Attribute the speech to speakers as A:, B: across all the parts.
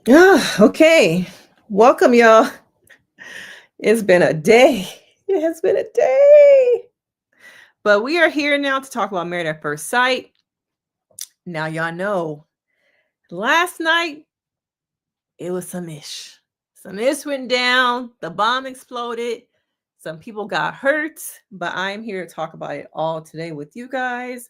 A: Okay. Welcome, y'all. It's been a day. It has been a day. But we are here now to talk about Married at First Sight. Now, y'all know last night it was some ish. Some ish went down. The bomb exploded. Some people got hurt. But I'm here to talk about it all today with you guys.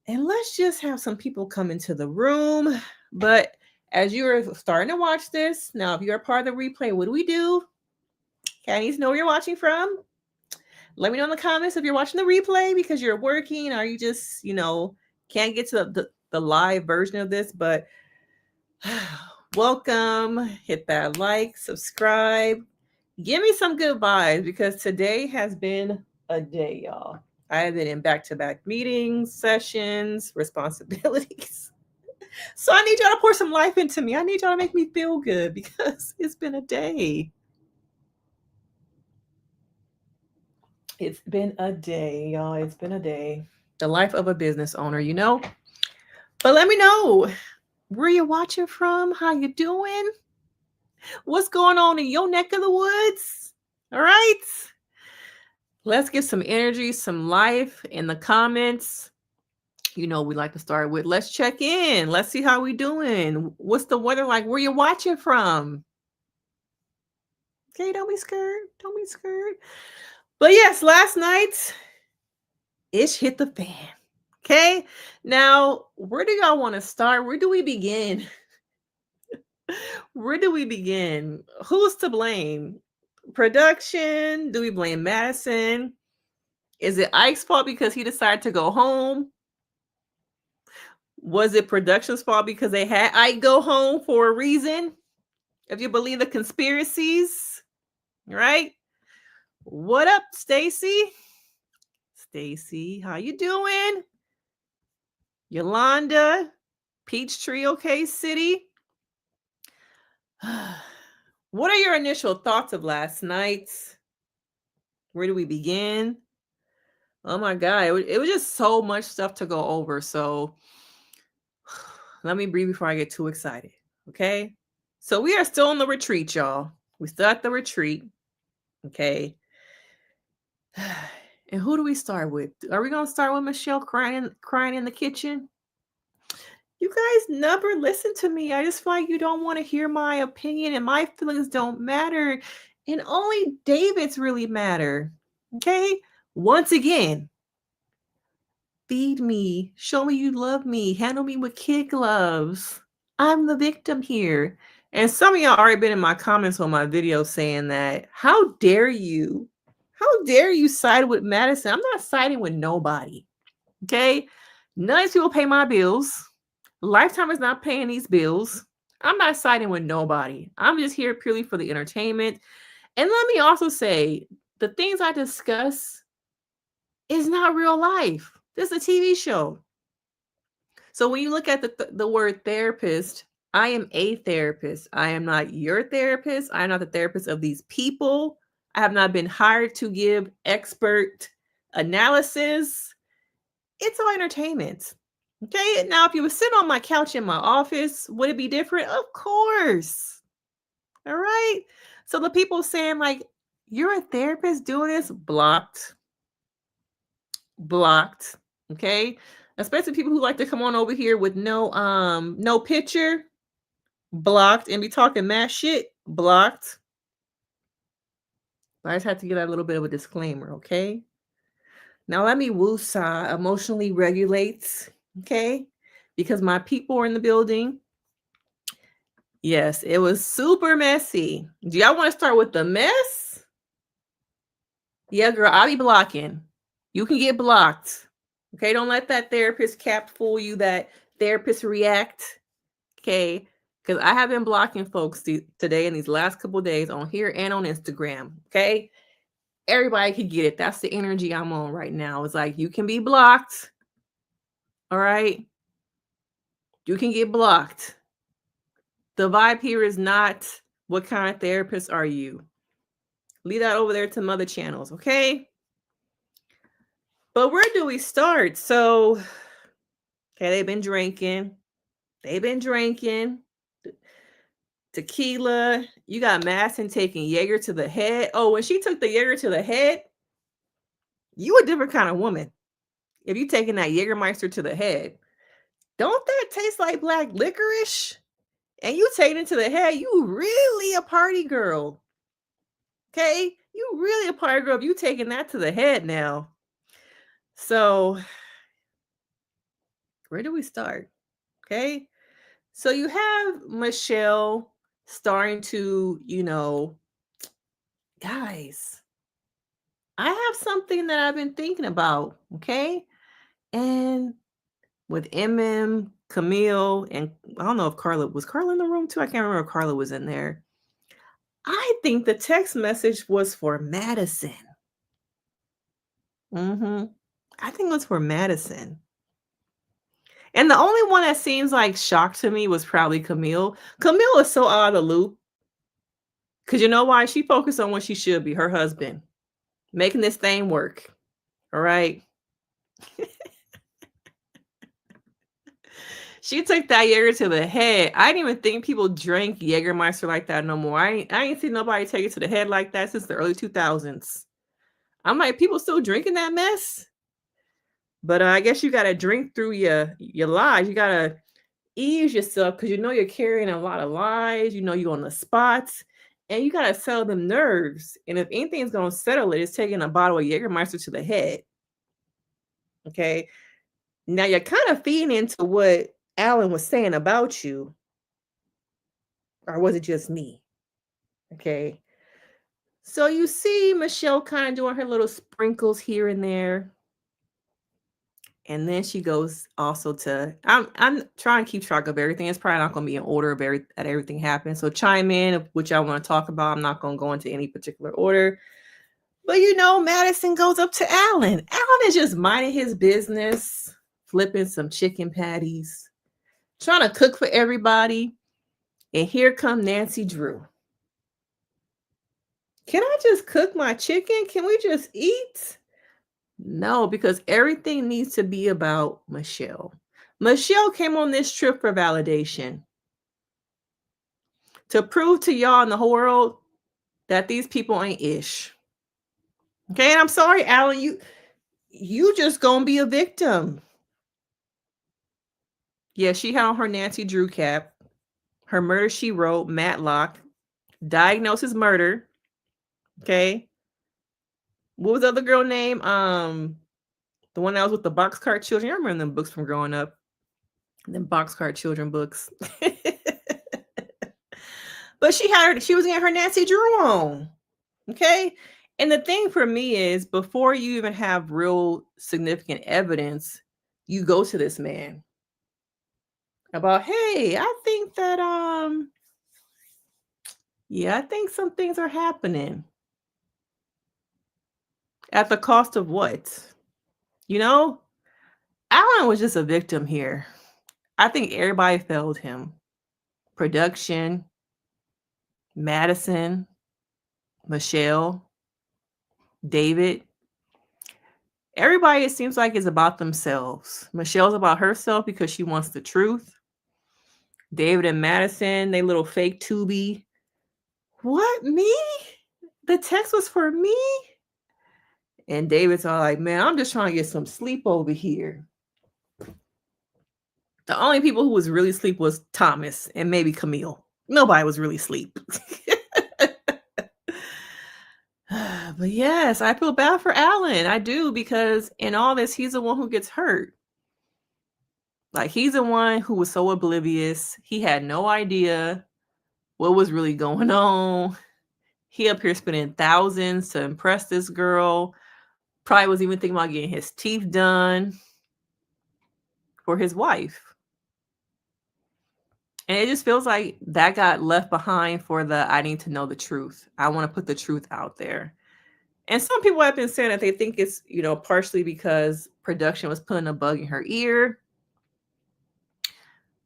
A: And let's just have some people come into the room. But as you're starting to watch this, now, if you're a part of the replay, what do we do? Okay, I need to know where you're watching from. Let me know in the comments if you're watching the replay because you're working or you just, can't get to the live version of this. But welcome. Hit that like, subscribe. Give me some good vibes because today has been a day, y'all. I have been in back-to-back meetings, sessions, responsibilities. So I need y'all to pour some life into me. I need y'all to make me feel good because it's been a day. It's been a day, y'all. It's been a day. The life of a business owner, you know? But let me know where you're watching from, how you doing, what's going on in your neck of the woods. All right? Let's get some energy, some life in the comments. You know, we like to start with let's check in. Let's see how we doing. What's the weather like? Where you watching from? Okay, don't be scared. Don't be scared. But yes, last night ish hit the fan. Okay. Now, where do y'all want to start? Where do we begin? Where do we begin? Who's to blame? Production? Do we blame Madison? Is it Ike's fault because he decided to go home? Was it production's fault because they had Ike go home for a reason? If you believe the conspiracies, right? What up, Stacy? Stacy, how you doing? Yolanda, Peachtree, OK City. What are your initial thoughts of last night? Where do we begin? Oh my God, it was just so much stuff to go over. So let me breathe before I get too excited. Okay. So we are still in the retreat, y'all. We still at the retreat. Okay. And who do we start with? Are we gonna start with Michelle crying in the kitchen? You guys never listen to me. I just feel like you don't want to hear my opinion and my feelings don't matter. And only David's really matter. Okay? Once again, feed me, show me you love me, handle me with kid gloves. I'm the victim here. And some of y'all already been in my comments on my video saying that, how dare you? How dare you side with Madison? I'm not siding with nobody. Okay? None of these people pay my bills. Lifetime is not paying these bills. I'm not siding with nobody. I'm just here purely for the entertainment. And let me also say, the things I discuss is not real life. This is a TV show. So when you look at the word therapist, I am a therapist. I am not your therapist. I am not the therapist of these people. I have not been hired to give expert analysis. It's all entertainment. Okay. Now, if you were sitting on my couch in my office, would it be different? Of course. All right. So the people saying, like, you're a therapist doing this, blocked, blocked. Okay. Especially people who like to come on over here with no picture, blocked, and be talking mad shit, blocked. I just have to give that a little bit of a disclaimer, okay? Now let me woosah emotionally regulate, okay? Because my people are in the building. Yes, it was super messy. Do y'all want to start with the mess? Yeah, girl, I'll be blocking. You can get blocked. Okay, don't let that therapist cap fool you, that therapist react. Okay, because I have been blocking folks today in these last couple days on here and on Instagram. Okay, everybody can get it. That's the energy I'm on right now. It's like you can be blocked. All right, you can get blocked. The vibe here is not what kind of therapist are you? Leave that over there to some other channels, okay? But where do we start? So, okay, they've been drinking. They've been drinking. tequila. You got Madison taking Jaeger to the head. Oh, when she took the Jaeger to the head, you a different kind of woman. If you taking that Jägermeister to the head, don't that taste like black licorice? And you taking it to the head, you really a party girl. Okay? You really a party girl if you taking that to the head now. So, where do we start? Okay? So you have Michelle starting to, guys, I have something that I've been thinking about, okay? And with Emem, Camille, and I don't know if Carla was Carla in the room too. I can't remember if Carla was in there. I think the text message was for Madison. I think it was for Madison. And the only one that seems like shocked to me was probably Camille. Camille is so out of the loop. Because you know why? She focused on what she should be, her husband, making this thing work. All right. She took that Jaeger to the head. I didn't even think people drank Jägermeister like that no more. I ain't seen nobody take it to the head like that since the early 2000s. I'm like, people still drinking that mess? But I guess you got to drink through your lies. You got to ease yourself because you know you're carrying a lot of lies. You know you're on the spots. And you got to settle them nerves. And if anything's going to settle it, it's taking a bottle of Jägermeister to the head. Okay? Now you're kind of feeding into what Alan was saying about you. Or was it just me? Okay. So you see Michelle kind of doing her little sprinkles here and there. And then she goes also to I'm trying to keep track of everything. It's probably not going to be in order of everything happened. So chime in of what y'all want to talk about. I'm not going to go into any particular order. But Madison goes up to Alan. Alan is just minding his business, flipping some chicken patties, trying to cook for everybody. And here come Nancy Drew. Can I just cook my chicken? Can we just eat? No, because everything needs to be about Michelle. Michelle came on this trip for validation. To prove to y'all in the whole world that these people ain't ish. Okay, and I'm sorry, Alan, you just gonna be a victim. Yeah, she had on her Nancy Drew cap. Her murder she wrote, Matlock. Diagnosis murder. Okay. What was the other girl name? The one that was with the boxcar children. I remember them books from growing up. Them boxcar children books. But she was getting her Nancy Drew on. Okay. And the thing for me is before you even have real significant evidence, you go to this man about, hey, I think that I think some things are happening. At the cost of what? Alan was just a victim here. I think everybody failed him. Production, Madison, Michelle, David. Everybody, it seems like, is about themselves. Michelle's about herself because she wants the truth. David and Madison, they little fake Tubi. What, me? The text was for me? And David's all like, man, I'm just trying to get some sleep over here. The only people who was really asleep was Thomas and maybe Camille. Nobody was really asleep. But yes, I feel bad for Alan. I do, because in all this, he's the one who gets hurt. Like, he's the one who was so oblivious. He had no idea what was really going on. He up here spending thousands to impress this girl. Probably was even thinking about getting his teeth done for his wife. And it just feels like that got left behind for I need to know the truth. I want to put the truth out there. And some people have been saying that they think it's, partially because production was putting a bug in her ear.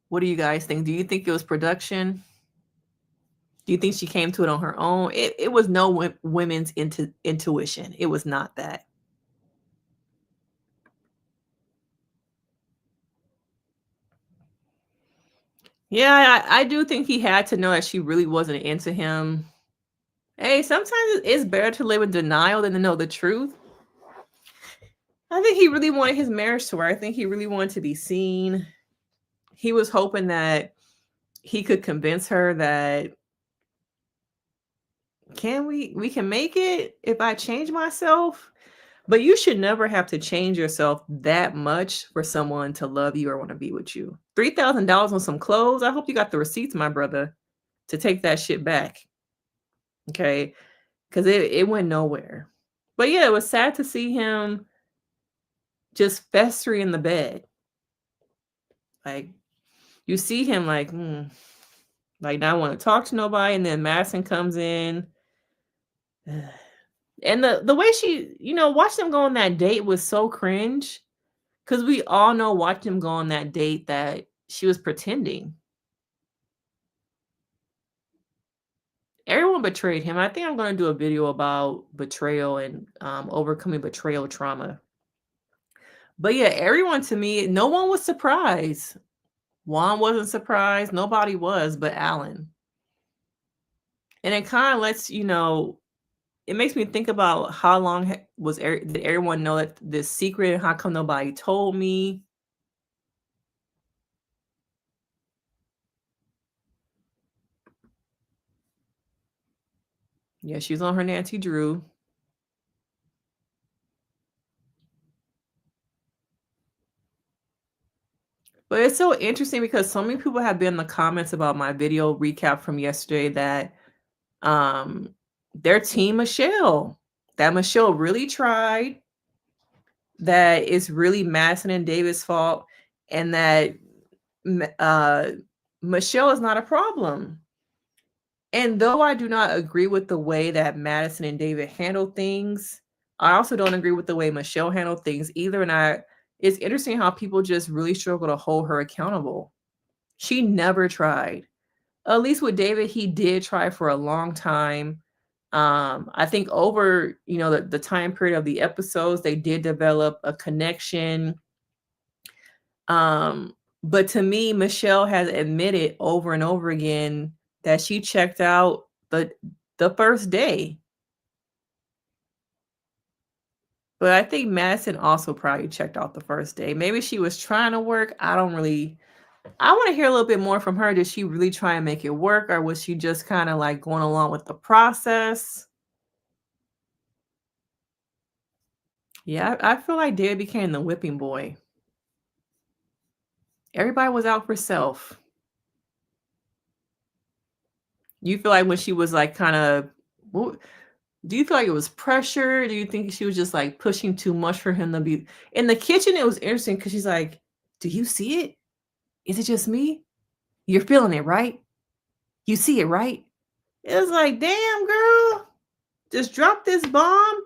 A: What do you guys think? Do you think it was production? Do you think she came to it on her own? It was no women's intuition. It was not that. Yeah, I do think he had to know that she really wasn't into him. Hey, sometimes it's better to live in denial than to know the truth. I think he really wanted his marriage to work. I think he really wanted to be seen. He was hoping that he could convince her that we can make it if I change myself. But you should never have to change yourself that much for someone to love you or want to be with you. $3,000 on some clothes. I hope you got the receipts, my brother, to take that shit back. Okay. Because it went nowhere. But yeah, it was sad to see him just festering in the bed. Like, you see him like, like not want to talk to nobody. And then Madison comes in. And the way she, watch them go on that date was so cringe. Because we all know watching him go on that date that she was pretending. Everyone betrayed him. I think I'm going to do a video about betrayal and overcoming betrayal trauma. But yeah, everyone to me, no one was surprised. Juan wasn't surprised. Nobody was but Alan. And it kind of lets, it makes me think about how long did everyone know that this secret and how come nobody told me? Yeah, she was on her Nancy Drew. But it's so interesting because so many people have been in the comments about my video recap from yesterday that their team Michelle, that Michelle really tried, that it's really Madison and David's fault, and that Michelle is not a problem. And though I do not agree with the way that Madison and David handled things, I also don't agree with the way Michelle handled things either. And it's interesting how people just really struggle to hold her accountable. She never tried. At least with David, he did try for a long time. I think over, the time period of the episodes, they did develop a connection. But to me, Michelle has admitted over and over again that she checked out the first day. But I think Madison also probably checked out the first day. Maybe she was trying to work. I want to hear a little bit more from her. Did she really try and make it work, or was she just kind of like going along with the process? Yeah, I feel like David became the whipping boy. Everybody was out for self. You feel like when she was like kind of, do you feel like it was pressure? Do you think she was just like pushing too much for him to be in the kitchen? It was interesting because she's like, "Do you see it? Is it just me? You're feeling it, right? You see it, right?" It was like, damn, girl, just drop this bomb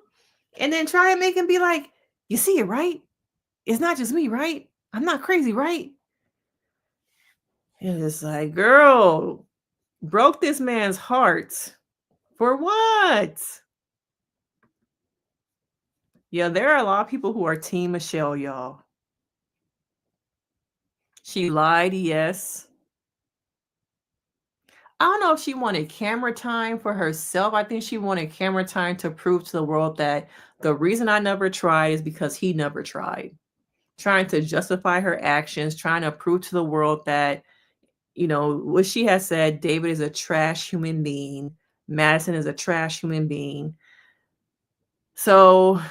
A: and then try and make him be like, "You see it, right? It's not just me, right? I'm not crazy, right?" It's like, girl, broke this man's heart. For what? Yeah, there are a lot of people who are Team Michelle, y'all. She lied, yes. I don't know if she wanted camera time for herself. I think she wanted camera time to prove to the world that the reason I never tried is because he never tried. Trying to justify her actions, trying to prove to the world that, what she has said, David is a trash human being. Madison is a trash human being. So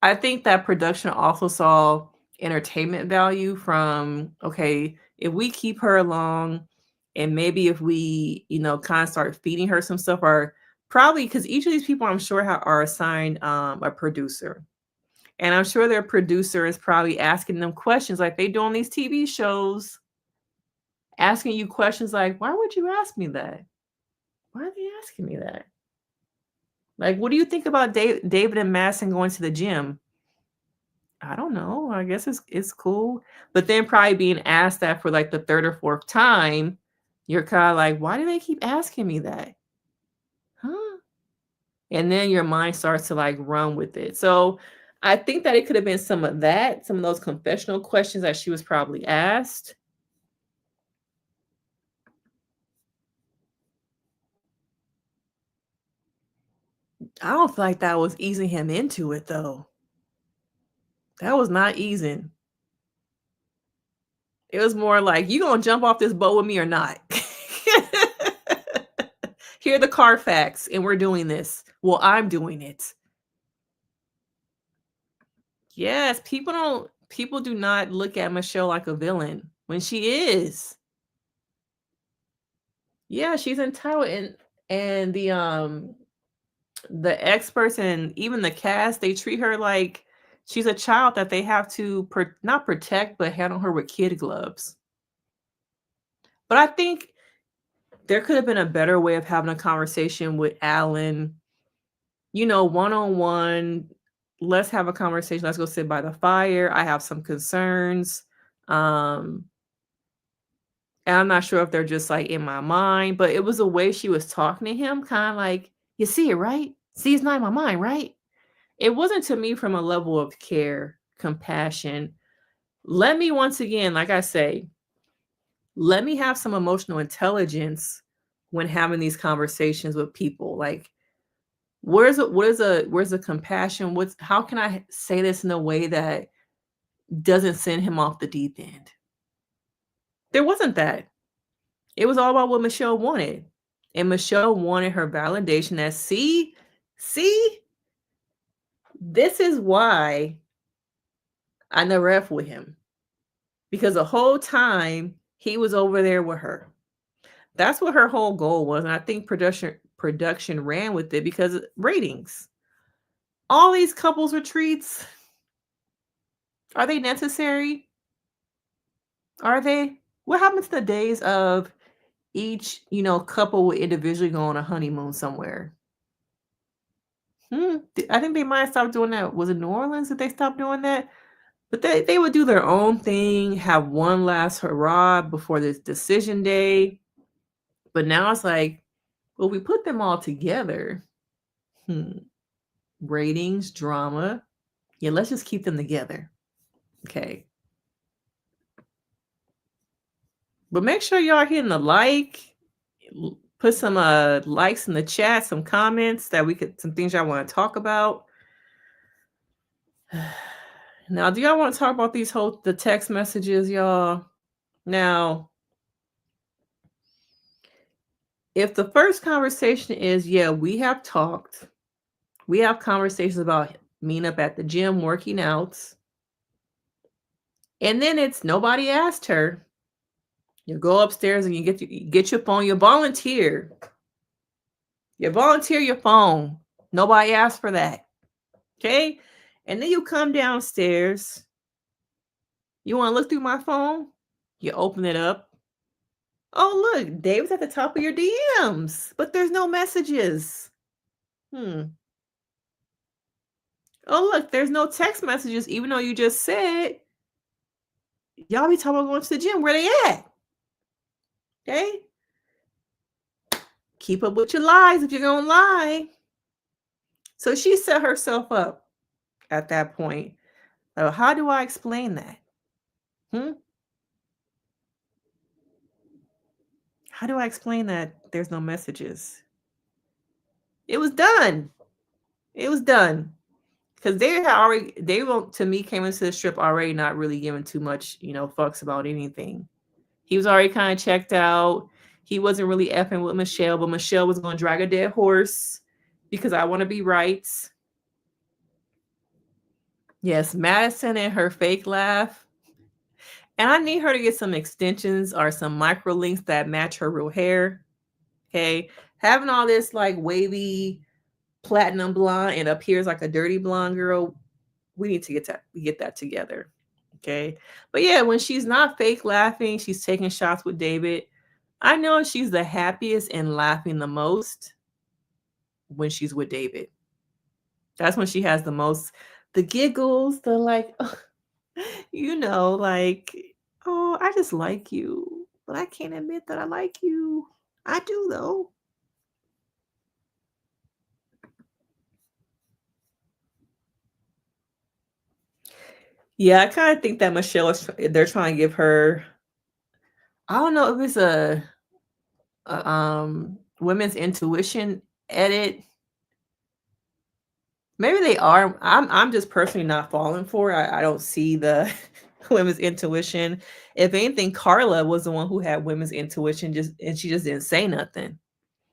A: I think that production also saw entertainment value from, okay, if we keep her along and maybe if we, kind of start feeding her some stuff, or probably because each of these people I'm sure are assigned a producer. And I'm sure their producer is probably asking them questions like they do on these TV shows, asking you questions like, why would you ask me that? Why are they asking me that? Like, what do you think about David and Madison going to the gym? I don't know. I guess it's cool. But then probably being asked that for like the third or fourth time, you're kind of like, why do they keep asking me that? Huh? And then your mind starts to like run with it. So I think that it could have been some of that, some of those confessional questions that she was probably asked. I don't feel like that was easing him into it though. That was not easing. It was more like, you gonna jump off this boat with me or not? Here are the Carfax, and we're doing this. Well, I'm doing it. Yes, people do not look at Michelle like a villain when she is. Yeah, she's entitled, and the experts and even the cast, they treat her like she's a child that they have to not protect, but handle her with kid gloves. But I think there could have been a better way of having a conversation with Alan, one on one. Let's have a conversation. Let's go sit by the fire. I have some concerns. Um, and I'm not sure if they're just like in my mind, but it was the way she was talking to him, kind of like, you see it, right? See, it's not in my mind, right? It wasn't to me from a level of care, compassion. Let me, once again, like I say, let me have some emotional intelligence when having these conversations with people. Like, where's the compassion? How can I say this in a way that doesn't send him off the deep end? There wasn't that. It was all about what Michelle wanted. And Michelle wanted her validation that, see, this is why I never F with him. Because the whole time he was over there with her. That's what her whole goal was. And I think production ran with it because ratings. All these couples retreats, are they necessary? Are they? What happens to the days of each, couple would individually go on a honeymoon somewhere? I think they might have stopped doing that. Was it New Orleans that they stopped doing that? But they would do their own thing, have one last hurrah before this decision day. But now it's like, well, we put them all together. Ratings, drama. Yeah, let's just keep them together. Okay. But make sure y'all hitting the like. Put some likes in the chat, some comments some things y'all want to talk about. Now, do y'all want to talk about the text messages, y'all? Now, if the first conversation is, yeah, we have talked, we have conversations about meeting up at the gym, working out, and then it's nobody asked her. You go upstairs and you get your phone, you volunteer. You volunteer your phone. Nobody asked for that. Okay? And then you come downstairs. You want to look through my phone? You open it up. Oh, look, David's at the top of your DMs, but there's no messages. Oh, look, there's no text messages, even though you just said y'all be talking about going to the gym. Where they at? Okay? Keep up with your lies if you're going to lie. So she set herself up at that point. So how do I explain that? How do I explain that there's no messages? It was done. It was done. Because they won't, to me, came into the strip already not really giving too much, fucks about anything. He was already kind of checked out. He wasn't really effing with Michelle, but Michelle was going to drag a dead horse because I want to be right. Yes, Madison and her fake laugh. And I need her to get some extensions or some micro links that match her real hair. Okay. Having all this like wavy platinum blonde and appears like a dirty blonde girl, we need to get that together. Okay. But yeah, when she's not fake laughing, she's taking shots with David. I know she's the happiest and laughing the most when she's with David. That's when she has the giggles, the like, like, oh, I just like you, but I can't admit that I like you. I do though. Yeah, I kind of think that they're trying to give her, I don't know if it's a women's intuition edit, Maybe they are. I'm just personally not falling for it. I don't see the women's intuition. If anything, Carla was the one who had women's intuition, just and she just didn't say nothing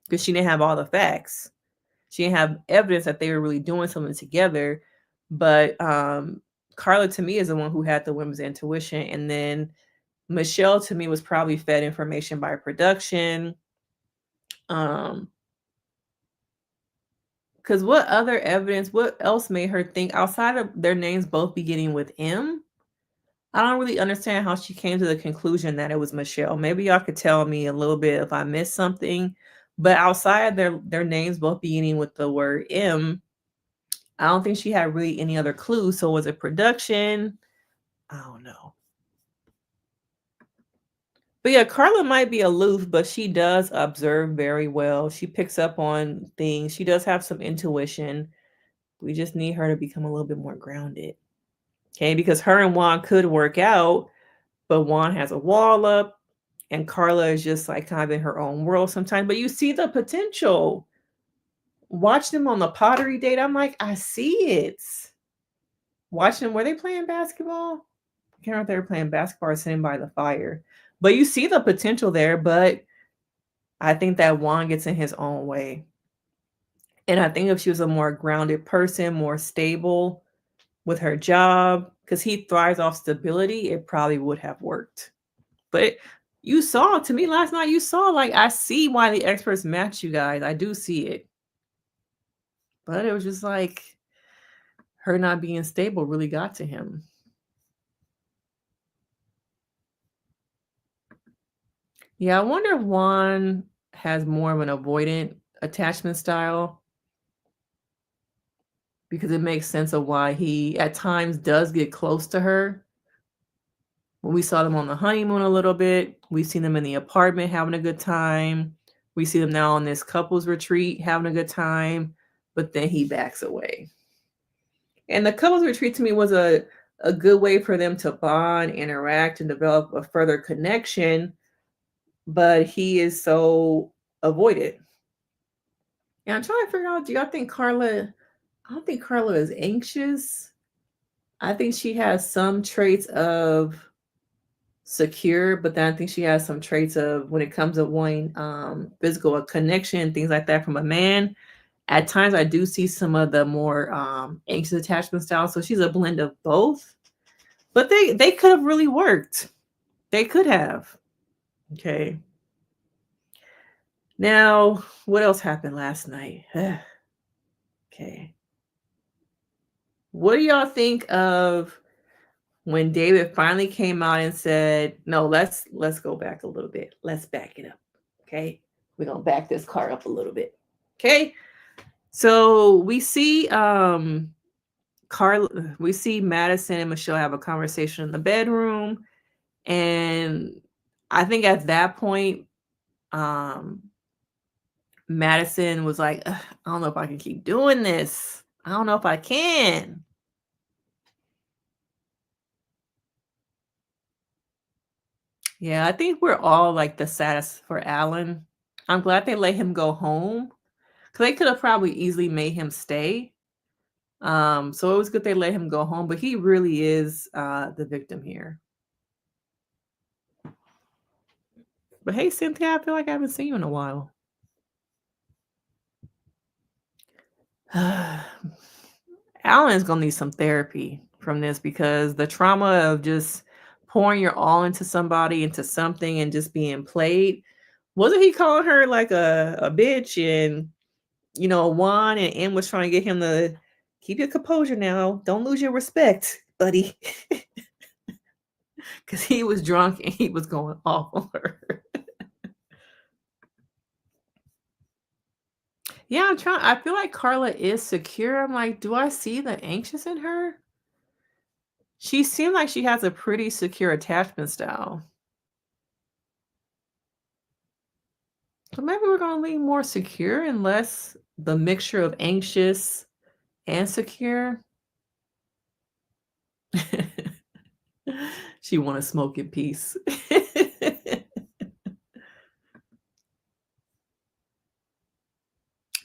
A: because she didn't have all the facts. She didn't have evidence that they were really doing something together. But Carla to me is the one who had the women's intuition, and then Michelle to me was probably fed information by production. Because what other evidence, what else made her think outside of their names both beginning with M? I don't really understand how she came to the conclusion that it was Michelle. Maybe y'all could tell me a little bit if I missed something. But outside their names both beginning with the word M, I don't think she had really any other clues. So was it production? I don't know. But yeah, Carla might be aloof, but she does observe very well. She picks up on things. She does have some intuition. We just need her to become a little bit more grounded. Okay, because her and Juan could work out, but Juan has a wall up, and Carla is just like kind of in her own world sometimes. But you see the potential. Watch them on the pottery date. I'm like, I see it. Watch them. Were they playing basketball? I can't remember if they were playing basketball or sitting by the fire. But you see the potential there. But I think that Juan gets in his own way. And I think if she was a more grounded person, more stable with her job, because he thrives off stability, it probably would have worked. But you saw, to me last night, you saw, like, I see why the experts match you guys. I do see it. But it was just like her not being stable really got to him. Yeah, I wonder if Juan has more of an avoidant attachment style, because it makes sense of why he at times does get close to her. When we saw them on the honeymoon a little bit, we've seen them in the apartment having a good time. We see them now on this couples retreat having a good time, but then he backs away. And the couples retreat to me was a good way for them to bond, interact, and develop a further connection. But he is so avoided. And I'm trying to figure out, do y'all think Carla, I don't think Carla is anxious. I think she has some traits of secure, but then I think she has some traits of, when it comes to wanting physical connection, things like that from a man. At times I do see some of the more anxious attachment styles. So she's a blend of both. But they could have really worked. They could have. Okay. Now, what else happened last night? Okay. What do y'all think of when David finally came out and said, no, let's go back a little bit. Let's back it up. Okay. We're gonna back this car up a little bit. Okay. So we see we see Madison and Michelle have a conversation in the bedroom. And I think at that point, Madison was like, I don't know if I can keep doing this. I don't know if I can. Yeah, I think we're all like the saddest for Alan. I'm glad they let him go home, because they could have probably easily made him stay. So it was good they let him go home, but he really is the victim here. But hey, Cynthia, I feel like I haven't seen you in a while. Alan is gonna need some therapy from this, because the trauma of just pouring your all into somebody, into something, and just being played. Wasn't he calling her like a bitch? And Juan and M was trying to get him to keep your composure now. Don't lose your respect, buddy. Because he was drunk and he was going off on her. Yeah, I feel like Carla is secure. I'm like, do I see the anxious in her? She seemed like she has a pretty secure attachment style. So maybe we're going to lean more secure and less the mixture of anxious and secure. She want to smoke in peace.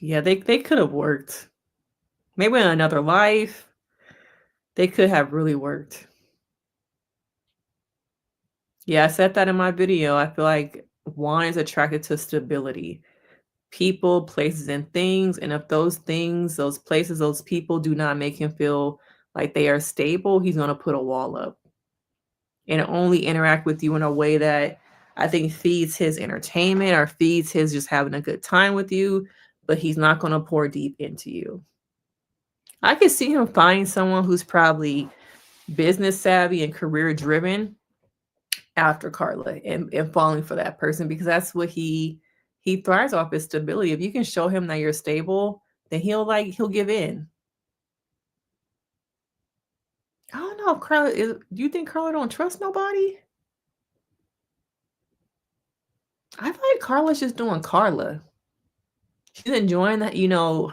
A: Yeah, they could have worked. Maybe in another life, they could have really worked. Yeah, I said that in my video. I feel like Juan is attracted to stability. People, places, and things. And if those things, those places, those people do not make him feel like they are stable, he's going to put a wall up and only interact with you in a way that I think feeds his entertainment or feeds his just having a good time with you, but he's not going to pour deep into you. I could see him finding someone who's probably business savvy and career driven after Carla and falling for that person because that's what he thrives off is stability. If you can show him that you're stable, then he'll give in. I don't know if Carla is do you think Carla don't trust nobody? I feel like Carla's just doing Carla. She's enjoying that,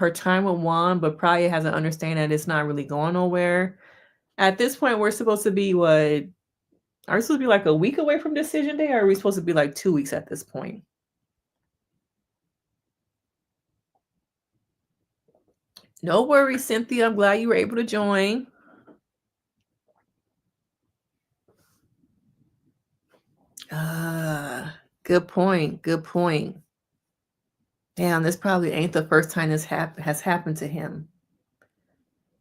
A: her time with Juan, but probably has an understanding that it's not really going nowhere. At this point, we're supposed to be what? Are we supposed to be like a week away from decision day, or are we supposed to be like 2 weeks at this point? No worries, Cynthia. I'm glad you were able to join. Good point. Good point. Damn, this probably ain't the first time this has happened to him.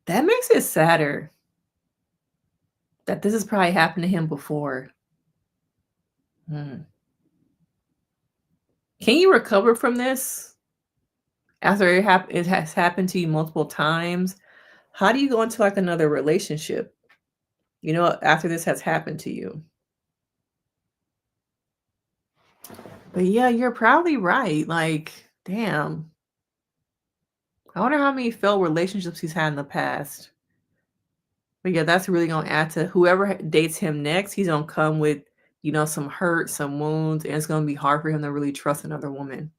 A: That makes it sadder that this has probably happened to him before. Hmm. Can you recover from this after it has happened to you multiple times? How do you go into like another relationship? After this has happened to you. But yeah, you're probably right. Like, damn. I wonder how many failed relationships he's had in the past. But yeah, that's really gonna add to whoever dates him next. He's gonna come with, some hurt, some wounds, and it's gonna be hard for him to really trust another woman.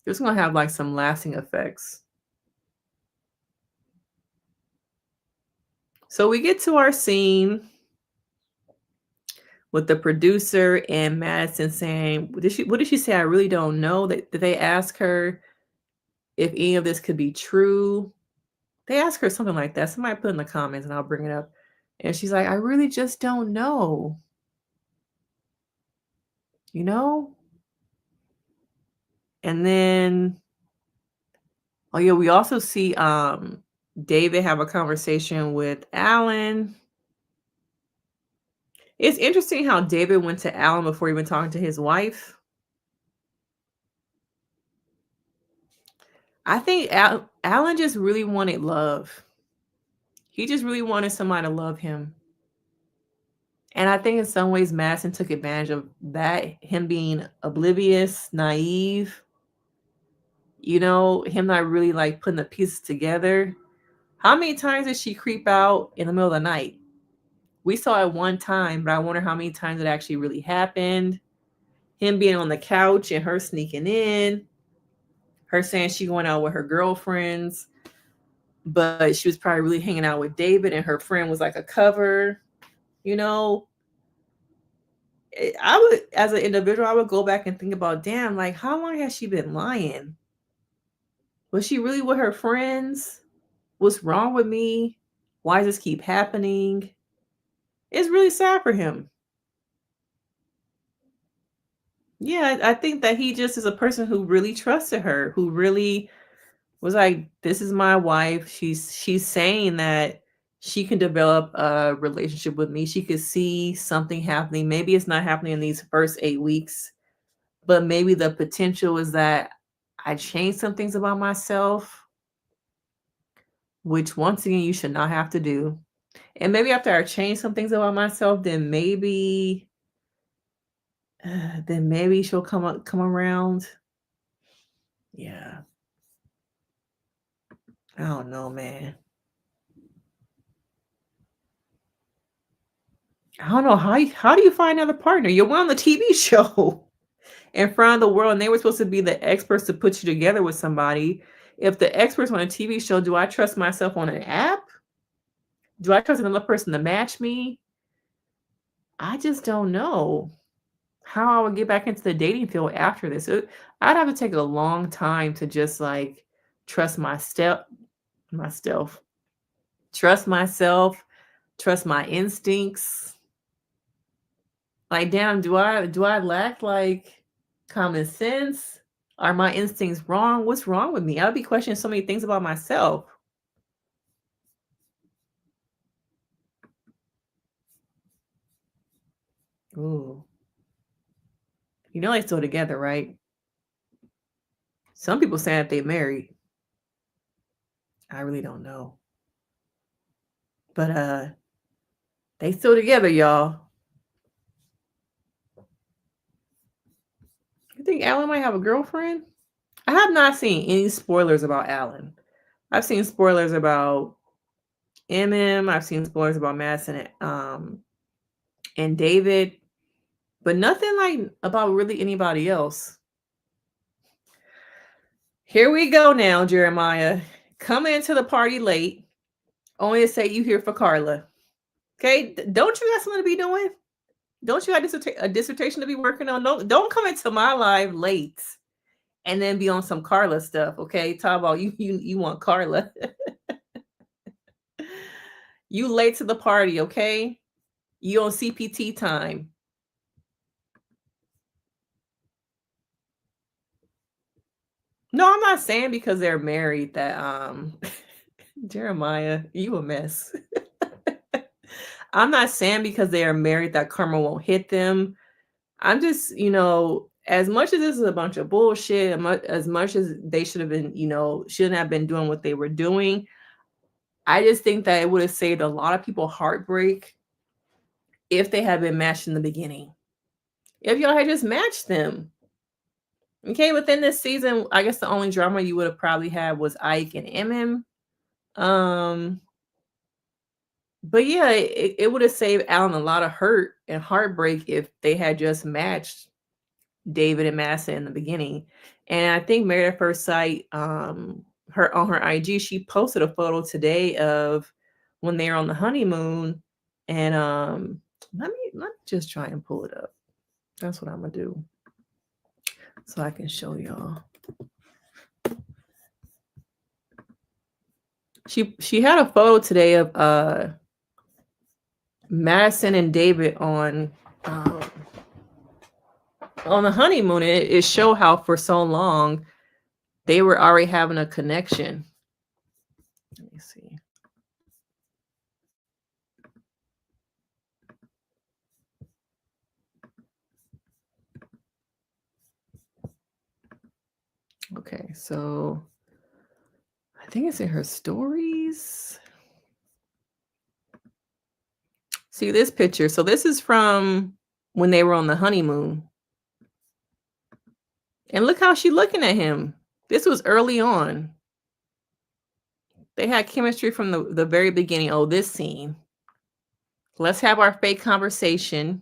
A: It's gonna have like some lasting effects. So we get to our scene with the producer and Madison saying, what did she say? I really don't know. Did they ask her if any of this could be true? They asked her something like that. Somebody put in the comments and I'll bring it up. And she's like, I really just don't know. You know? And then, oh yeah, we also see David have a conversation with Alan. It's interesting how David went to Alan before even talking to his wife. I think Alan just really wanted love. He just really wanted somebody to love him. And I think in some ways Madison took advantage of that, him being oblivious, naive, him not really like putting the pieces together. How many times did she creep out in the middle of the night? We saw it one time, but I wonder how many times it actually really happened. Him being on the couch and her sneaking in, her saying she going out with her girlfriends, but she was probably really hanging out with David and her friend was like a cover, you know. I would, as an individual, I would go back and think about, damn, like how long has she been lying? Was she really with her friends? What's wrong with me? Why does this keep happening? It's really sad for him. Yeah, I think that he just is a person who really trusted her, who really was like, "This is my wife." She's saying that she can develop a relationship with me. She could see something happening. Maybe it's not happening in these first 8 weeks, but maybe the potential is that I change some things about myself, which once again you should not have to do. And maybe after I change some things about myself, then maybe she'll come around. Yeah. I don't know, man. I don't know how do you find another partner? You're on the TV show in front of the world, and they were supposed to be the experts to put you together with somebody. If the experts on a TV show, do I trust myself on an app? Do I trust another person to match me? I just don't know how I would get back into the dating field after this. I'd have to take a long time to just like trust my step. myself. Trust myself, trust my instincts. Like, damn, do I lack like common sense? Are my instincts wrong? What's wrong with me? I would be questioning so many things about myself. Ooh. You know they still together, right? Some people say that they married. I really don't know. But they still together, y'all. You think Alan might have a girlfriend? I have not seen any spoilers about Alan. I've seen spoilers about Emem. I've seen spoilers about Madison and David, but nothing like about really anybody else. Here we go now, Jeremiah. Coming into the party late, only to say you here for Carla. Okay, don't you got something to be doing? Don't you have a dissertation to be working on? Don't come into my live late and then be on some Carla stuff. Okay, talk about you want Carla. You late to the party. Okay, you on CPT time. No, I'm not saying because they're married that Jeremiah, you a mess. I'm not saying because they are married that karma won't hit them. I'm just, as much as this is a bunch of bullshit, as much as they should have been, shouldn't have been doing what they were doing, I just think that it would have saved a lot of people heartbreak if they had been matched in the beginning. If y'all had just matched them. Okay, within this season, I guess the only drama you would have probably had was Ike and Emem. But yeah, it would have saved Alan a lot of hurt and heartbreak if they had just matched David and Massa in the beginning. And I think Married at First Sight, her on her IG, she posted a photo today of when they were on the honeymoon. And let me just try and pull it up. That's what I'm gonna do. So I can show y'all. She had a photo today of Madison and David on the honeymoon. It showed how for so long they were already having a connection. Let me see. Okay, so I think it's in her stories. See this picture. So this is from when they were on the honeymoon. And look how she's looking at him. This was early on. They had chemistry from the very beginning. Oh, this scene. Let's have our fake conversation.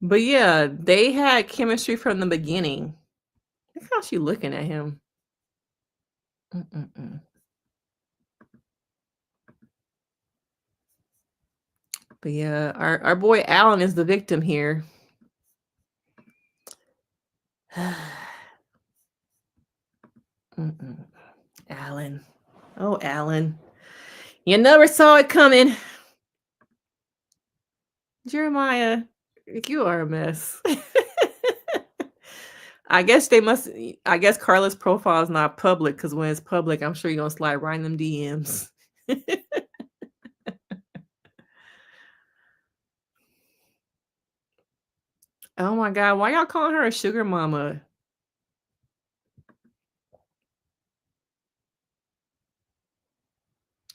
A: But yeah, they had chemistry from the beginning. Look how she's looking at him. Mm-mm-mm. But yeah, our boy Alan is the victim here. Alan. Oh, Alan. You never saw it coming. Jeremiah, you are a mess. I guess Carla's profile is not public because when it's public, I'm sure you're going to slide right in them DMs. Oh my God. Why y'all calling her a sugar mama?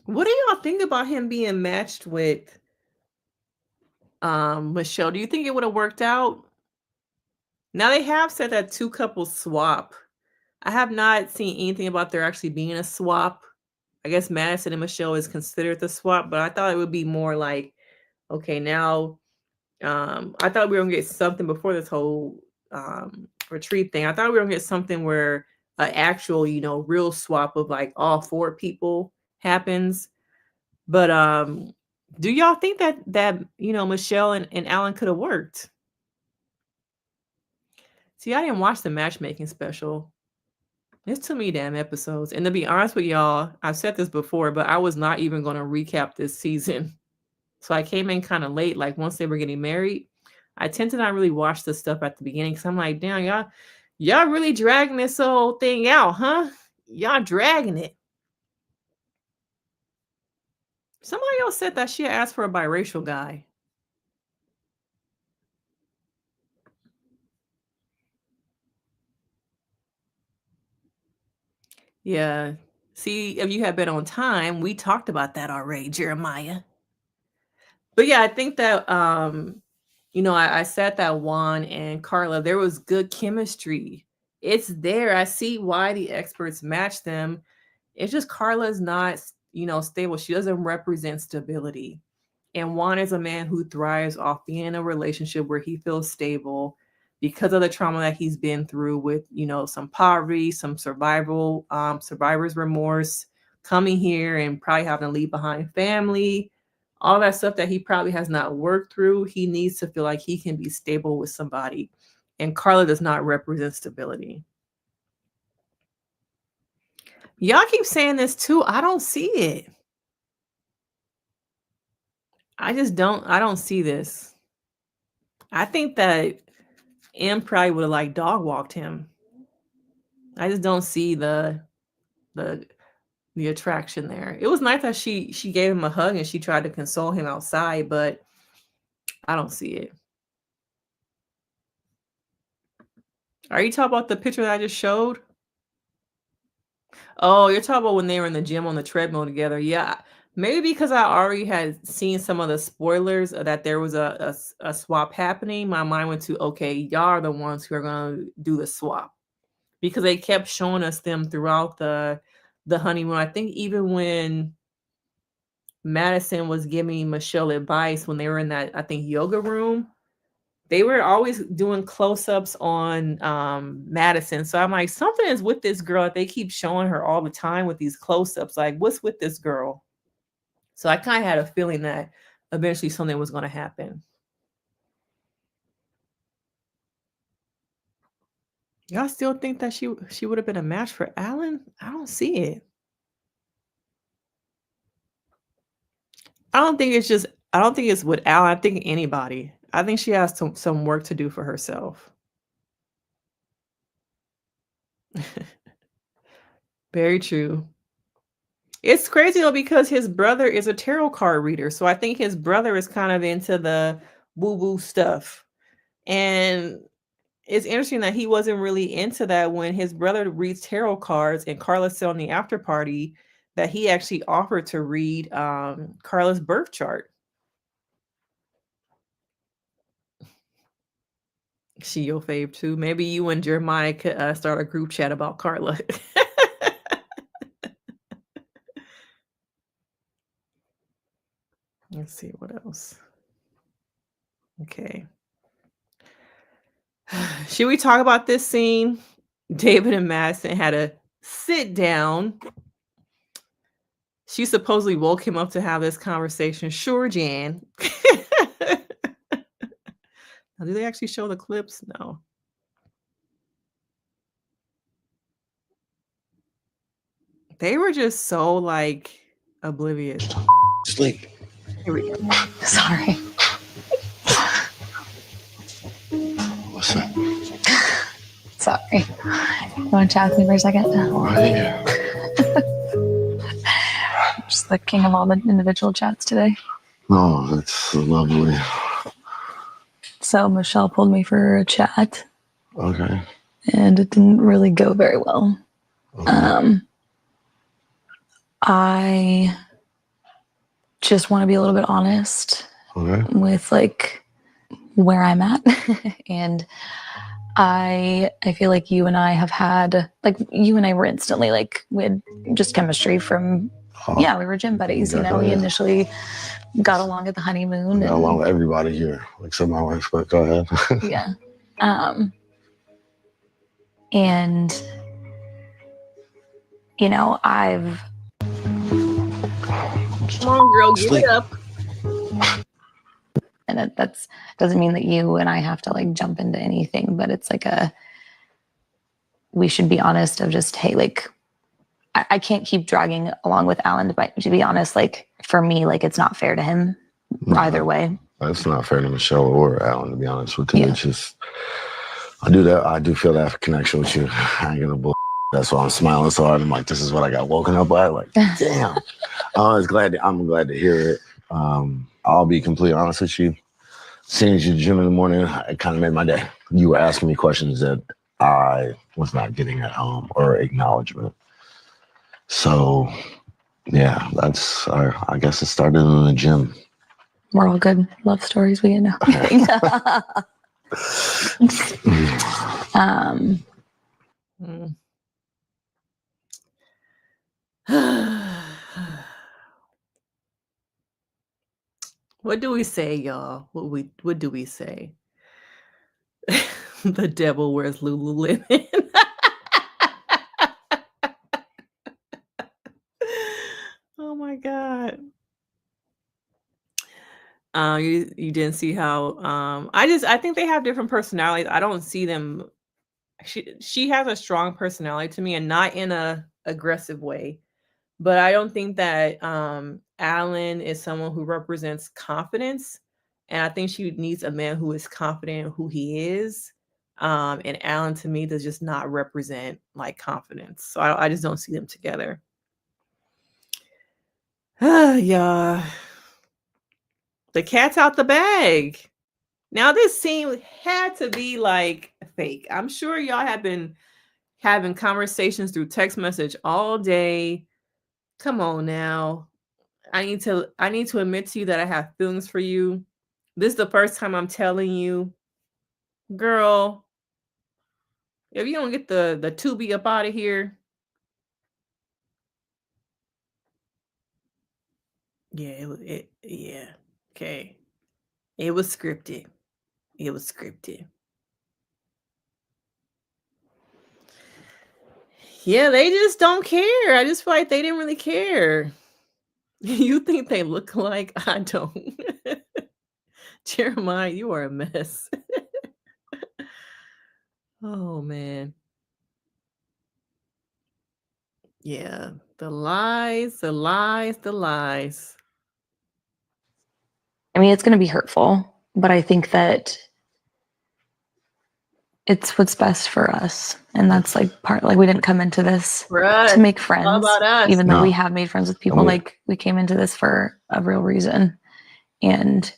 A: What do y'all think about him being matched with Michelle? Do you think it would have worked out? Now they have said that two couples swap. I have not seen anything about there actually being a swap. I guess Madison and Michelle is considered the swap, but I thought it would be more like, okay, now I thought we were gonna get something before this whole retreat thing. I thought we were gonna get something where an actual, real swap of like all four people happens. But do y'all think that Michelle and Alan could have worked? See, I didn't watch the matchmaking special. It's too many damn episodes. And to be honest with y'all, I've said this before, but I was not even going to recap this season. So I came in kind of late, like once they were getting married. I tend to not really watch the stuff at the beginning because I'm like, damn, y'all really dragging this whole thing out, huh? Y'all dragging it. Somebody else said that she asked for a biracial guy. Yeah. See, if you had been on time, we talked about that already, Jeremiah. But yeah, I think that I said that Juan and Carla, there was good chemistry. It's there. I see why the experts match them. It's just Carla's not, stable. She doesn't represent stability. And Juan is a man who thrives off being in a relationship where he feels stable because of the trauma that he's been through with, some poverty, some survivor's remorse, coming here and probably having to leave behind family, all that stuff that he probably has not worked through. He needs to feel like he can be stable with somebody. And Carla does not represent stability. Y'all keep saying this too. I don't see it. I don't see this. I think that M probably would have like dog walked him. I just don't see the attraction there. It was nice that she gave him a hug and she tried to console him outside, but I don't see it. Are you talking about the picture that I just showed? Oh, you're talking about when they were in the gym on the treadmill together. Yeah. Maybe because I already had seen some of the spoilers that there was a swap happening. My mind went to, okay, y'all are the ones who are going to do the swap. Because they kept showing us them throughout the honeymoon. I think even when Madison was giving Michelle advice when they were in that, I think, yoga room, they were always doing close-ups on Madison. So I'm like, something is with this girl. They keep showing her all the time with these close-ups. Like, what's with this girl? So I kind of had a feeling that eventually something was going to happen. Y'all still think that she would have been a match for Alan? I don't see it. I don't think it's with Alan. I think anybody. I think she has some work to do for herself. Very true. It's crazy though because his brother is a tarot card reader. So I think his brother is kind of into the woo-woo stuff. And it's interesting that he wasn't really into that when his brother reads tarot cards and Carla said on the after party that he actually offered to read Carla's birth chart. She your fave too. Maybe you and Jeremiah could start a group chat about Carla. Let's see what else. Okay. Should we talk about this scene? David and Madison had a sit down. She supposedly woke him up to have this conversation. Sure, Jan. Now, do they actually show the clips? No. They were just so like oblivious.
B: Sleep.
A: Here we go.
C: Sorry.
B: What's up?
C: Sorry. You want to chat with me for a second?
B: Right.
C: Just the king of all the individual chats today.
B: No, that's lovely.
C: So Michelle pulled me for a chat.
B: Okay.
C: And it didn't really go very well.
B: Okay.
C: I just want to be a little bit honest with like where I'm at. And I feel like you and I have had, like, you and I were instantly like, we had just chemistry from, we were gym buddies. We initially got along at the honeymoon.
B: Got along with everybody here, except my wife, but go ahead.
C: Yeah. And, I've...
A: Come on, girl, give it up.
C: And that's doesn't mean that you and I have to like jump into anything, but it's like we should be honest of just, hey, like, I can't keep dragging along with Alan, but to be honest, like, for me, like, it's not fair to him either way.
B: It's not fair to Michelle or Alan, to be honest with you. It's just, I do feel that connection with you. I ain't gonna bull. That's why I'm smiling so hard. I'm like, this is what I got woken up by. Like, damn. I'm glad to hear it. I'll be completely honest with you. Seeing you at the gym in the morning, it kind of made my day. You were asking me questions that I was not getting at home or acknowledgement. So, yeah, I guess it started in the gym.
C: We're all good love stories we know.
A: What do we say, y'all? What do we say? The devil wears Lululemon. Oh my God. You didn't see how I think they have different personalities. I don't see them. She has a strong personality to me, and not in a aggressive way. But I don't think that Alan is someone who represents confidence. And I think she needs a man who is confident in who he is. And Alan, to me, does just not represent like confidence. So I just don't see them together. Yeah. The cat's out the bag. Now, this scene had to be like fake. I'm sure y'all have been having conversations through text message all day. Come on now. I need to admit to you that I have feelings for you. This is the first time I'm telling you, girl, if you don't get the Tubi up out of here. Yeah, yeah. Okay. It was scripted. It was scripted. Yeah, they just don't care. I just feel like they didn't really care. You think they look alike? I don't. Jeremiah, you are a mess. Oh, man. Yeah, the lies, the lies, the lies.
C: I mean, it's going to be hurtful, but I think that it's what's best for us. And that's like we didn't come into this to make friends, even though we have made friends with people. Like, we came into this for a real reason. And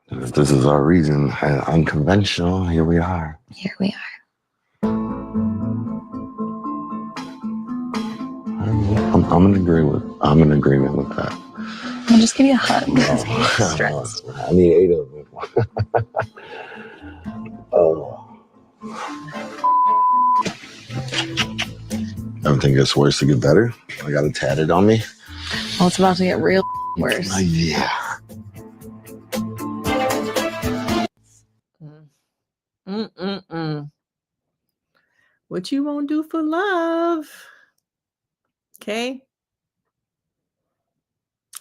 B: if this is our reason, unconventional, here we are.
C: Here we are.
B: I'm in agreement with that.
C: I'll just give you a hug. Stressed.
B: I need 8 of them. Everything gets worse to get better. I got it tatted on me.
C: Well, it's about to get real worse.
B: Yeah.
A: What you won't do for love? Okay.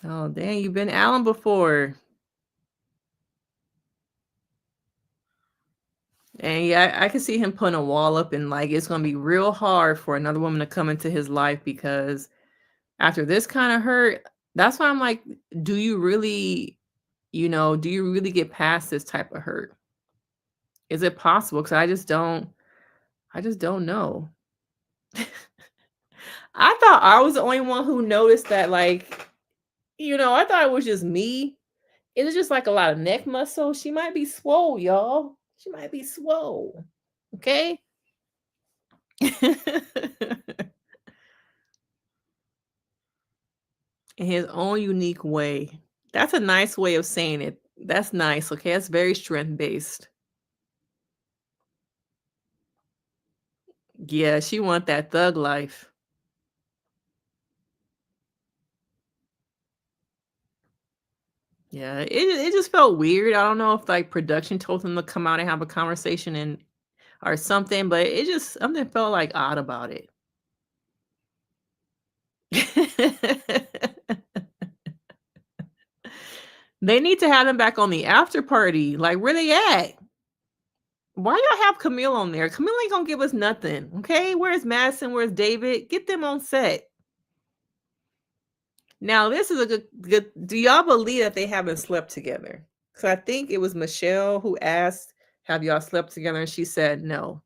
A: Oh, dang, you've been Alan before. And yeah, I can see him putting a wall up, and like it's gonna be real hard for another woman to come into his life, because after this kind of hurt, that's why I'm like, do you really get past this type of hurt? Is it possible? Because I just don't know. I thought I was the only one who noticed that, like, I thought it was just me. It's just like a lot of neck muscle. She might be swole, y'all. She might be swole. Okay? In his own unique way. That's a nice way of saying it. That's nice, okay? That's very strength-based. Yeah, she want that thug life. Yeah, it just felt weird. I don't know if like production told them to come out and have a conversation or something, but it just something felt like odd about it. They need to have them back on the after party. Like, where they at? Why y'all have Camille on there? Camille ain't gonna give us nothing. Okay, where's Madison? Where's David? Get them on set. Now this is a good. Do y'all believe that they haven't slept together? So I think it was Michelle who asked, "Have y'all slept together?" And she said no.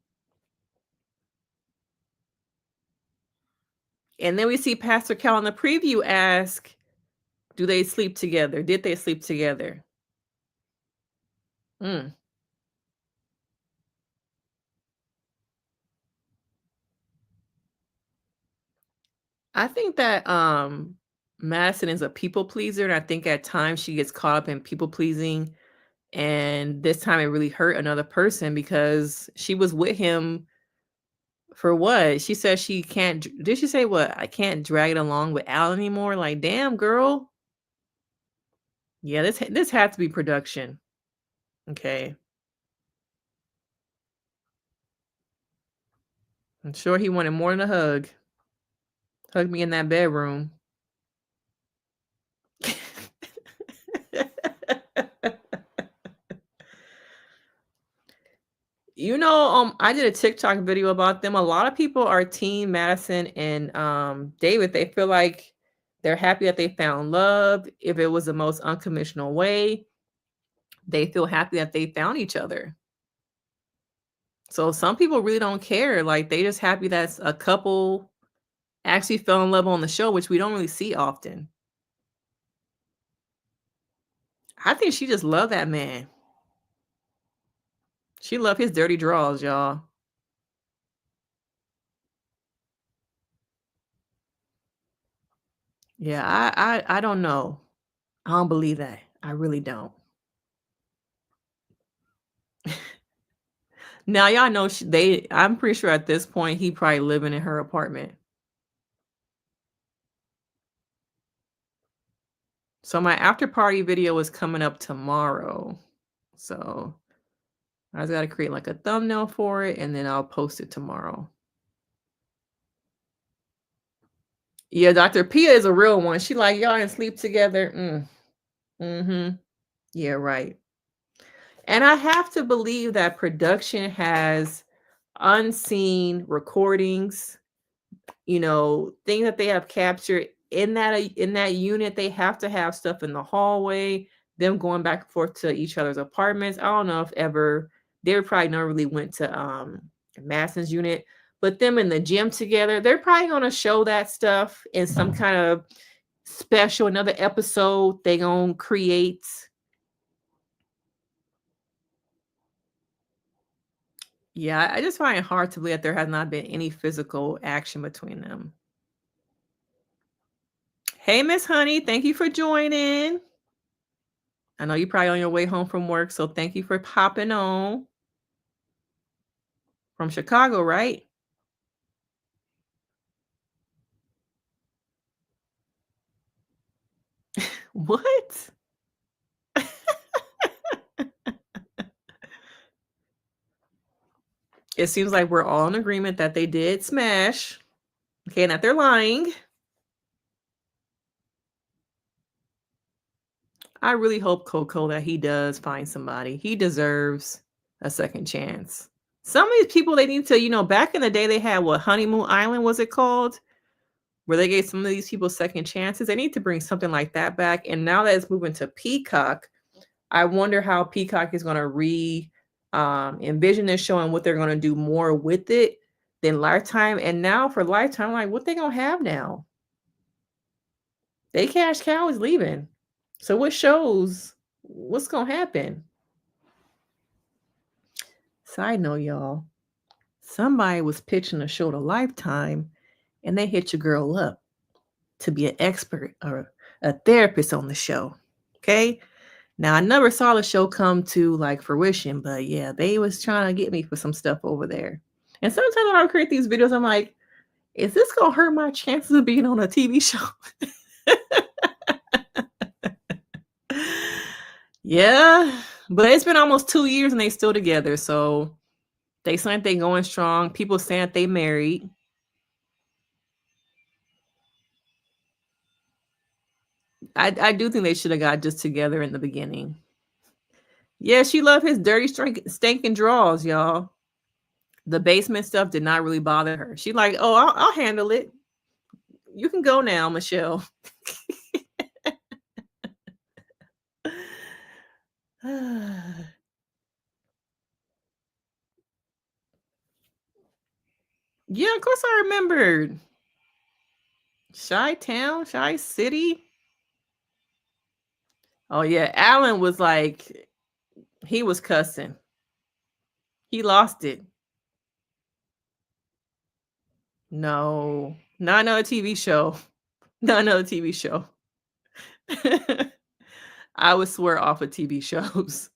A: And then we see Pastor Cal in the preview ask, "Do they sleep together? Did they sleep together?" Hmm. I think that Madison is a people pleaser, and I think at times she gets caught up in people pleasing. And this time it really hurt another person because she was with him for what? She said she can't. Did she say what? I can't drag it along with Al anymore. Like, damn, girl. Yeah, this had to be production. Okay, I'm sure he wanted more than a hug. Hug me in that bedroom. I did a TikTok video about them. A lot of people are team Madison and David. They feel like they're happy that they found love. If it was the most unconventional way, they feel happy that they found each other. So some people really don't care. Like they just happy that a couple actually fell in love on the show, which we don't really see often. I think she just loved that man. She loved his dirty draws, y'all. Yeah, I don't know. I don't believe that. I really don't. Now y'all know I'm pretty sure at this point he probably living in her apartment. So my after party video is coming up tomorrow. So I just gotta create like a thumbnail for it and then I'll post it tomorrow. Yeah, Dr. Pia is a real one. She like, y'all didn't sleep together. Mm-hmm. Yeah, right. And I have to believe that production has unseen recordings, things that they have captured in that unit. They have to have stuff in the hallway, them going back and forth to each other's apartments. I don't know if ever they probably never really went to Madison's unit, but them in the gym together, they're probably gonna show that stuff in some kind of special, another episode they gonna create. Yeah, I just find it hard to believe that there has not been any physical action between them. Hey, Miss Honey, thank you for joining. I know you're probably on your way home from work, so thank you for popping on. From Chicago, right? What? It seems like we're all in agreement that they did smash. Okay, and that they're lying. I really hope Coco that he does find somebody. He deserves a second chance. Some of these people, they need to, back in the day, they had what, Honeymoon Island was it called? Where they gave some of these people second chances. They need to bring something like that back. And now that it's moving to Peacock, I wonder how Peacock is going to envision this show and what they're going to do more with it than Lifetime. And now for Lifetime, like what they going to have now? They cash cow is leaving. So what shows? What's going to happen? Side note, y'all. Somebody was pitching a show to Lifetime and they hit your girl up to be an expert or a therapist on the show. Okay. Now I never saw the show come to like fruition, but yeah, they was trying to get me for some stuff over there. And sometimes when I create these videos, I'm like, is this gonna hurt my chances of being on a TV show? Yeah, but it's been almost 2 years and they still together. So they saying they going strong. People saying that they married. I do think they should have got just together in the beginning. Yeah, she loved his dirty, stinking drawers, y'all. The basement stuff did not really bother her. She like, oh, I'll handle it. You can go now, Michelle. Yeah, of course I remembered. Chi-town, Chi-city. Oh yeah, Alan was like, he was cussing. He lost it. No, not another TV show. Not another TV show. I would swear off of TV shows.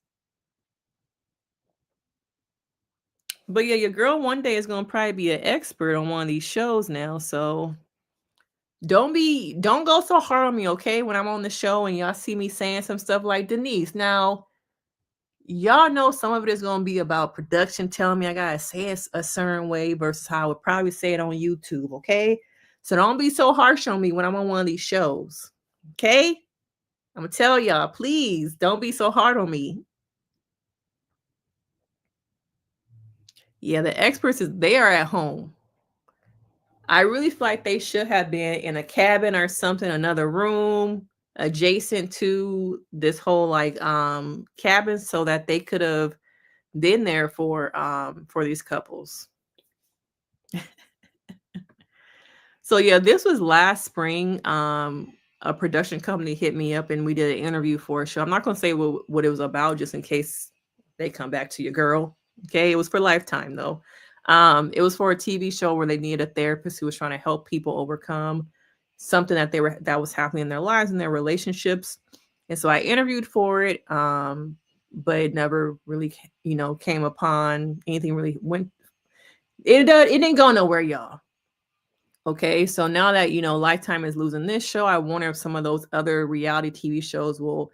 A: But yeah, your girl one day is gonna probably be an expert on one of these shows now. So don't go so hard on me, okay? When I'm on the show and y'all see me saying some stuff like Denise. Now, y'all know some of it is gonna be about production telling me I gotta say it a certain way versus how I would probably say it on YouTube, okay? So don't be so harsh on me when I'm on one of these shows. Okay? I'm gonna tell y'all, please don't be so hard on me. Yeah, the experts they are at home. I really feel like they should have been in a cabin or something, another room adjacent to this whole like cabin so that they could have been there for these couples. So yeah, this was last spring. A production company hit me up and we did an interview for a show. I'm not gonna say what it was about just in case they come back to your girl. Okay, it was for Lifetime though. It was for a TV show where they needed a therapist who was trying to help people overcome something that was happening in their lives and their relationships. And so I interviewed for it, but it never really, came upon anything. Really went. It didn't go nowhere, y'all. Okay, so now that Lifetime is losing this show, I wonder if some of those other reality TV shows will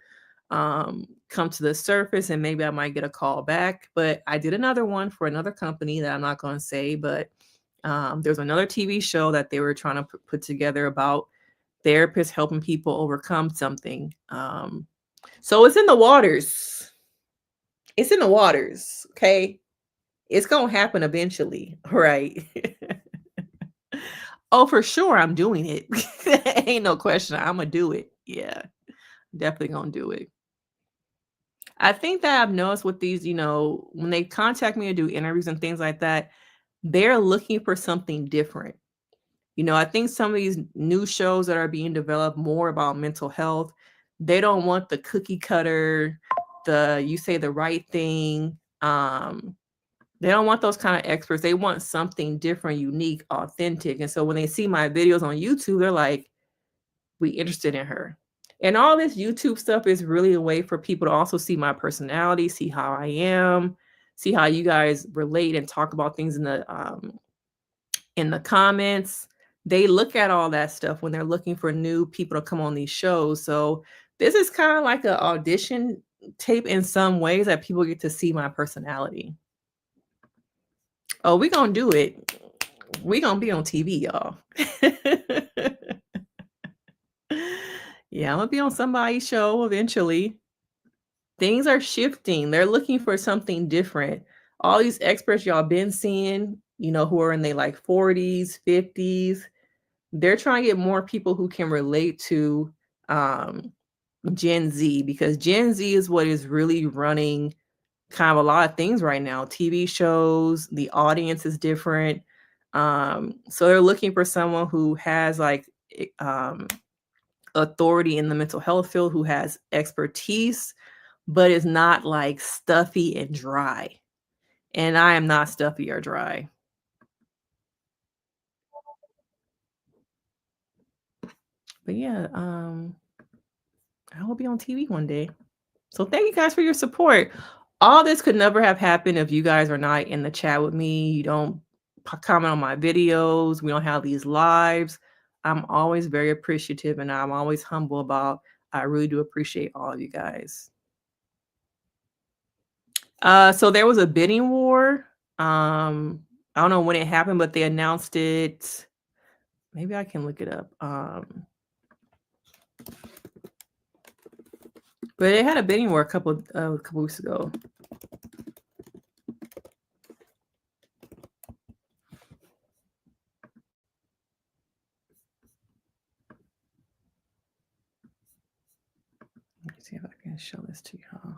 A: come to the surface and maybe I might get a call back. But I did another one for another company that I'm not going to say, but there's another TV show that they were trying to put together about therapists helping people overcome something. So it's in the waters. It's in the waters, okay? It's going to happen eventually, right? Oh, for sure, I'm doing it. Ain't no question. I'm gonna do it. Yeah, definitely gonna do it. I think that I've noticed with these, when they contact me to do interviews and things like that, they're looking for something different. I think some of these new shows that are being developed more about mental health, they don't want the cookie cutter, you say the right thing. They don't want those kind of experts. They want something different, unique, authentic. And so when they see my videos on YouTube, they're like, we interested in her. And all this YouTube stuff is really a way for people to also see my personality, see how I am, see how you guys relate and talk about things in the comments. They look at all that stuff when they're looking for new people to come on these shows. So this is kind of like an audition tape in some ways that people get to see my personality. Oh, we gonna do it. We gonna be on TV, y'all. Yeah, I'm gonna be on somebody's show eventually. Things are shifting. They're looking for something different. All these experts y'all been seeing, who are in their like 40s, 50s, they're trying to get more people who can relate to Gen Z because Gen Z is what is really running kind of a lot of things right now. TV shows, the audience is different. So they're looking for someone who has like authority in the mental health field, who has expertise, but is not like stuffy and dry. And I am not stuffy or dry. But yeah, I will be on TV one day. So thank you guys for your support. All this could never have happened if you guys are not in the chat with me. You don't comment on my videos. We don't have these lives. I'm always very appreciative and I'm always humble about. I really do appreciate all of you guys. So there was a bidding war. I don't know when it happened, but they announced it. Maybe I can look it up. But it had a bidding war a couple weeks ago. Let me see if I can show this to y'all.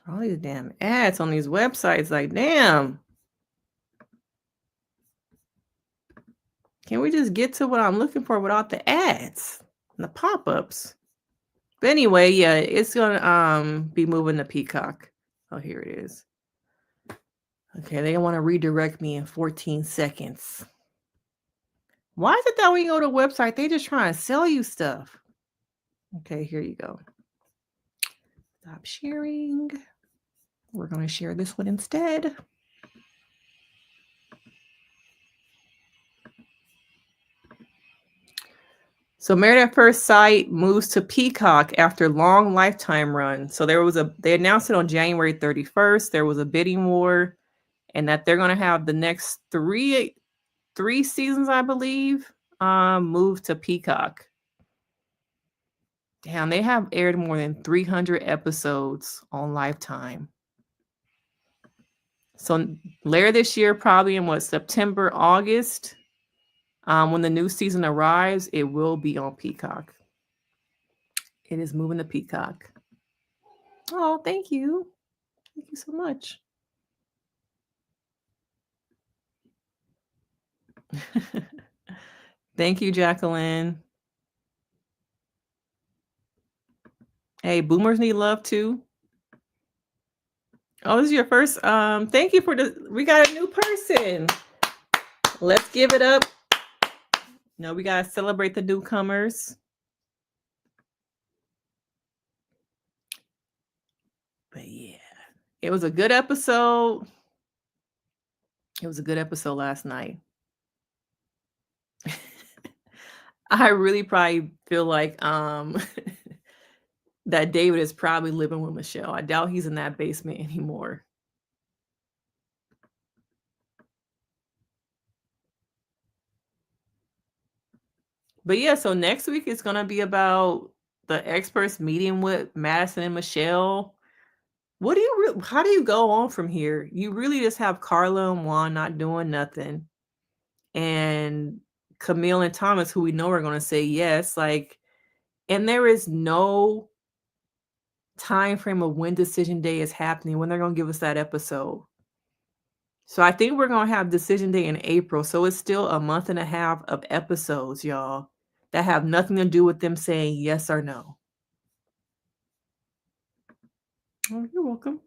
A: All these damn ads on these websites, like, damn. Can we just get to what I'm looking for without the ads and the pop-ups? But anyway, yeah, it's gonna be moving to Peacock. Oh, here it is. Okay, they want to redirect me in 14 seconds. Why is it that when you go to a website, they just trying to sell you stuff? Okay, here you go. Stop sharing. We're going to share this one instead. So Married at First Sight moves to Peacock after long Lifetime run. So they announced it on January 31st. There was a bidding war, and that they're going to have the next three seasons, I believe, moved to Peacock. Damn, they have aired more than 300 episodes on Lifetime. So later this year, probably in September, August, when the new season arrives, it will be on Peacock. It is moving to Peacock. Oh, thank you. Thank you so much. Thank you, Jacqueline. Hey, boomers need love too. Oh, this is your first. Thank you for we got a new person. Let's give it up. No, we gotta celebrate the newcomers. But yeah, it was a good episode. It was a good episode last night. I really probably feel like that David is probably living with Michelle. I doubt he's in that basement anymore. But yeah, so next week is going to be about the experts meeting with Madison and Michelle. How do you go on from here? You really just have Carla and Juan not doing nothing. And Camille and Thomas, who we know are going to say yes, and there is no time frame of when decision day is happening, when they're going to give us that episode. So I think we're going to have decision day in April. So it's still a month and a half of episodes, y'all, that have nothing to do with them saying yes or no. Oh, you're welcome.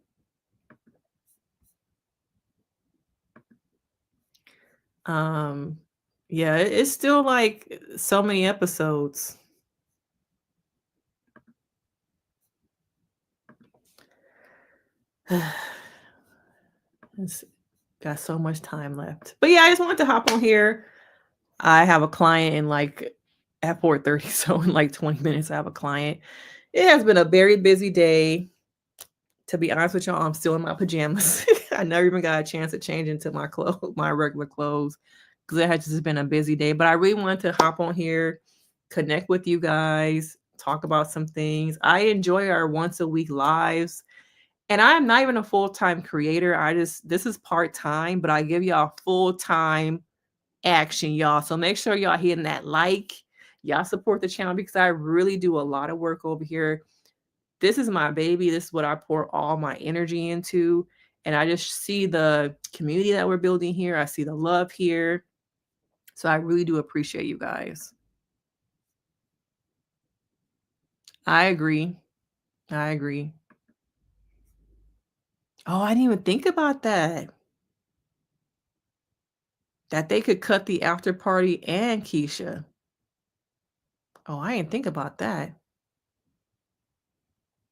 A: Yeah, it's still like so many episodes. It's got so much time left. But yeah, I just wanted to hop on here. I have a client at 4:30, so in like 20 minutes I have a client. It has been a very busy day. To be honest with y'all, I'm still in my pajamas. I never even got a chance to change into my regular clothes, because it has just been a busy day. But I really wanted to hop on here, connect with you guys, talk about some things. I enjoy our once a week lives. And I'm not even a full-time creator. This is part-time, but I give y'all full-time action, y'all. So make sure y'all hitting that y'all support the channel, because I really do a lot of work over here. This is my baby. This is what I pour all my energy into. And I just see the community that we're building here. I see the love here. So I really do appreciate you guys. I agree. Oh, I didn't even think about that. That they could cut the after party and Keisha. Oh, I didn't think about that.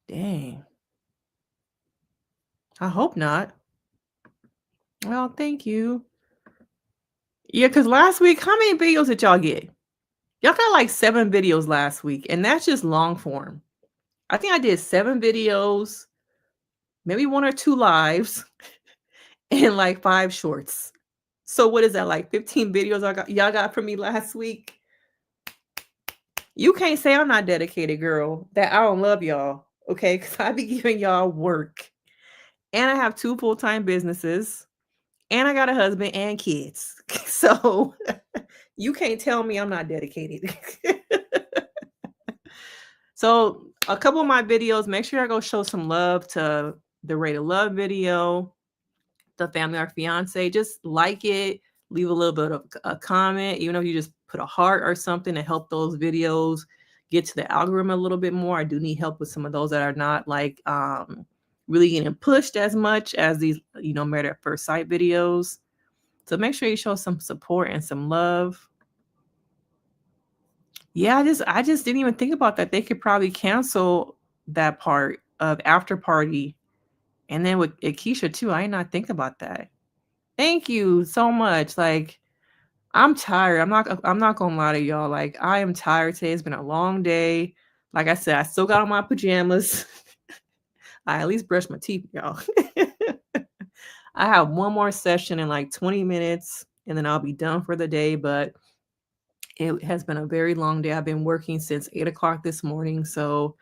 A: Dang. I hope not. Well, thank you. Yeah, because last week, how many videos did y'all get? Y'all got like 7 videos last week, and that's just long form. I think I did 7 videos, maybe 1 or 2 lives, and like 5 shorts. So what is that, like 15 videos y'all got from me last week? You can't say I'm not dedicated, girl, that I don't love y'all. Okay. Because I be giving y'all work. And I have 2 full-time businesses. And I got a husband and kids. So you can't tell me I'm not dedicated. So a couple of my videos, make sure I go show some love to the Rate of Love video, the Family or Fiance. Just like it, leave a little bit of a comment, even if you just put a heart or something to help those videos get to the algorithm a little bit more. I do need help with some of those that are not like really getting pushed as much as these, Married at First Sight videos. So make sure you show some support and some love. Yeah, I just didn't even think about that. They could probably cancel that part of After Party. And then with Keisha too, I did not think about that. Thank you so much. Like, I'm tired. I'm not gonna lie to y'all. Like, I am tired today. It's been a long day. Like I said, I still got on my pajamas. I at least brushed my teeth, y'all. I have one more session in like 20 minutes and then I'll be done for the day. But it has been a very long day. I've been working since 8 o'clock this morning. So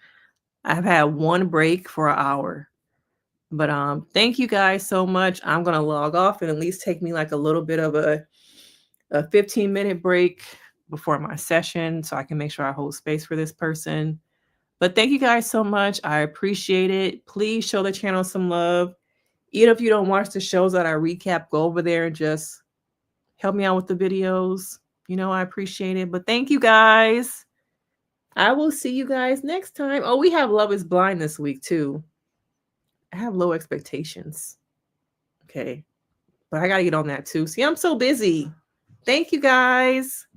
A: I've had one break for an hour. But thank you guys so much. I'm gonna log off and at least take me like a little bit of a 15-minute break before my session so I can make sure I hold space for this person. But thank you guys so much. I appreciate it. Please show the channel some love. Even if you don't watch the shows that I recap, go over there and just help me out with the videos. I appreciate it. But thank you guys. I will see you guys next time. Oh, we have Love is Blind this week too. I have low expectations. Okay. But I got to get on that too. See, I'm so busy. Thank you guys.